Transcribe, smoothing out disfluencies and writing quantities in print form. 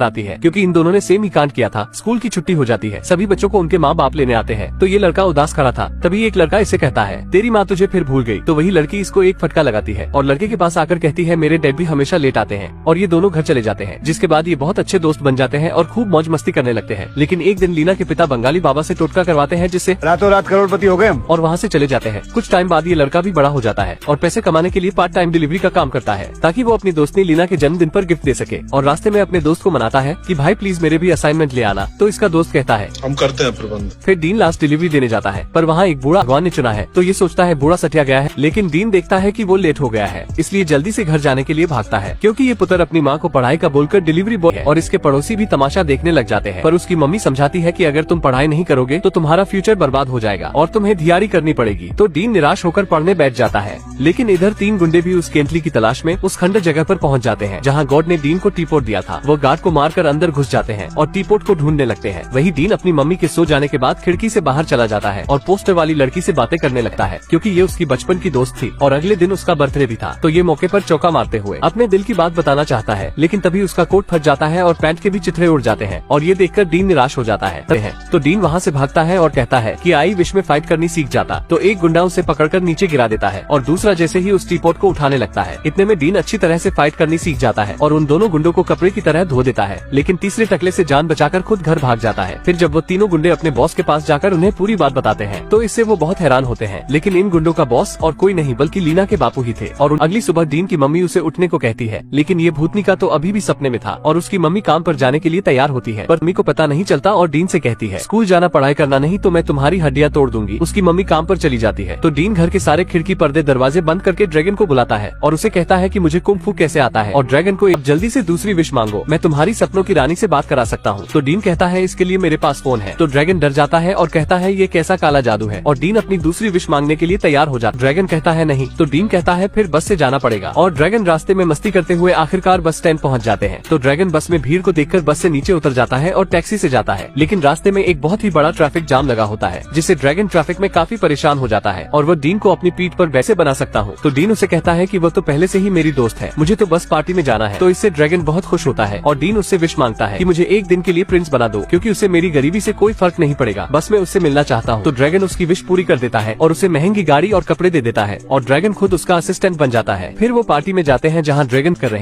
आती है क्योंकि इन दोनों ने सेम ही कांड किया था। स्कूल की छुट्टी हो जाती है, सभी बच्चों को उनके माँ बाप लेने आते हैं। तो ये लड़का उदास खड़ा था। तभी एक लड़का इसे कहता है, तेरी माँ तुझे फिर भूल गई। तो वही लड़की इसको एक फटका लगाती है और लड़के के पास आकर कहती है, मेरे डैड भी हमेशा लेट आते हैं। और ये दोनों घर चले जाते हैं, जिसके बाद ये बहुत अच्छे दोस्त बन जाते हैं और खूब मौज मस्ती करने लगते हैं। लेकिन एक दिन लीना के पिता बंगाली बाबा से टोटका करवाते हैं, जिससे रातों रात करोड़पति हो गए हम। और वहाँ से चले जाते हैं। कुछ टाइम बाद ये लड़का भी बड़ा हो जाता है और पैसे कमाने के लिए पार्ट टाइम डिलीवरी का काम करता है, ताकि वो अपनी दोस्तनी लीना के जन्मदिन पर गिफ्ट दे सके। और रास्ते में अपने दोस्त को मनाता है कि भाई प्लीज मेरे भी असाइनमेंट ले आना। तो इसका दोस्त कहता है, हम करते हैं प्रबंध। फिर डीन लास्ट डिलीवरी देने जाता है, पर वहाँ एक बूढ़ा भगवान ने चुना है। तो ये सोचता है बूढ़ा सटिया गया है, लेकिन डीन देखता है कि वो लेट हो गया है, इसलिए जल्दी से घर जाने के लिए भागता है, क्योंकि ये पुत्र अपनी माँ को पढ़ाई का बोलकर डिलीवरी बॉय है। और इसके पड़ोसी भी तमाशा देखने लग जाते हैं। पर उसकी मम्मी समझाती है कि अगर तुम पढ़ाई नहीं करोगे तो तुम्हारा फ्यूचर बर्बाद हो जाएगा और तुम्हें धियारी करनी पड़ेगी। तो डीन निराश होकर पढ़ने बैठ जाता है। लेकिन इधर 3 गुंडे भी उस केंटली की तलाश में उस खंडर जगह पर पहुंच जाते हैं, जहां गॉड ने डीन को टीपोट दिया था। वो गार्ड को मारकर अंदर घुस जाते हैं और टीपोट को ढूंढने लगते हैं। वही डीन अपनी मम्मी के सो जाने के बाद खिड़की से बाहर चला जाता है और पोस्टर वाली लड़की से बातें करने लगता है, क्योंकि ये उसकी बचपन की दोस्त थी और अगले दिन उसका बर्थडे भी था। तो ये मौके पर चौका मारते हुए अपने दिल की बात बताना चाहता है, लेकिन तभी उसका कोट फट जाता है और पैंट के भी चिथड़े उड़ जाते हैं। और ये देखकर डीन निराश हो जाता है। तो डीन वहाँ से भागता है और कहता है कि आई विश में फाइट करनी सीख जाता। तो एक गुंडा उसे पकड़कर नीचे गिरा देता है और दूसरा जैसे ही उस टीपोट को उठाने लगता है। इतने में डीन अच्छी तरह से फाइट करनी सीख जाता है और उन दोनों गुंडों को कपड़े की तरह धो देता है। लेकिन तीसरे टकले से जान बचाकर खुद घर भाग जाता है। फिर जब वो तीनों गुंडे अपने बॉस के पास जाकर उन्हें पूरी बात बताते हैं, तो इससे वो बहुत हैरान होते हैं। लेकिन इन गुंडों का बॉस और कोई नहीं बल्कि लीना के बापू ही थे। और अगली सुबह डीन की मम्मी उसे उठने को कहती है, लेकिन ये भूतनी का तो अभी भी सपने में था और उसकी मम्मी काम पर जाने के लिए तैयार होती है। पर मम्मी को पता नहीं चलता और डीन से कहती है, स्कूल जाना पढ़ाई करना नहीं तो मैं तुम्हारी हड्डियां तोड़ दूंगी। उसकी मम्मी काम पर चली जाती है। तो डीन घर के सारे खिड़की पर्दे दरवाजे बंद करके ड्रैगन को बुलाता है और उसे कहता है कि मुझे कुंग फू कैसे आता है और ड्रैगन को जल्दी से दूसरी विश मांगो, मैं तुम्हारी सपनों की रानी से बात करा सकता हूँ। तो डीन कहता है, इसके लिए मेरे पास फोन है। तो ड्रैगन डर जाता है और कहता है, ये कैसा काला जादू है। और डीन अपनी दूसरी विश मांगने के लिए तैयार हो जाता। ड्रैगन कहता है नहीं। तो डीन कहता है फिर बस से जाना पड़ेगा। और ड्रैगन रास्ते में मस्ती करते हुए आखिरकार बस स्टैंड पहुँच जाते हैं। तो ड्रैगन बस में भीड़ को देखकर बस से नीचे उतर जाता है और टैक्सी से जाता है। लेकिन रास्ते में एक बहुत ही बड़ा ट्रैफिक जाम लगा होता है, जिससे ड्रैगन ट्रैफिक में काफी परेशान हो जाता है और वो डीन को अपनी पीठ पर वैसे बना सकता हूँ। तो डीन उसे कहता है कि वो तो पहले से ही मेरी दोस्त है, मुझे तो बस पार्टी में जाना है। तो इससे ड्रैगन बहुत खुश होता है और डीन उससे विश मांगता है कि मुझे एक दिन के लिए प्रिंस बना दो, क्योंकि उसे मेरी गरीबी से कोई फर्क नहीं पड़ेगा, बस मैं उससे मिलना चाहता हूँ। तो ड्रैगन उसकी विश पूरी कर देता है और उसे महंगी गाड़ी और कपड़े दे देता है और ड्रैगन खुद उसका असिस्टेंट बन जाता है। फिर वो पार्टी में जाते हैं जहाँ ड्रैगन कर रहे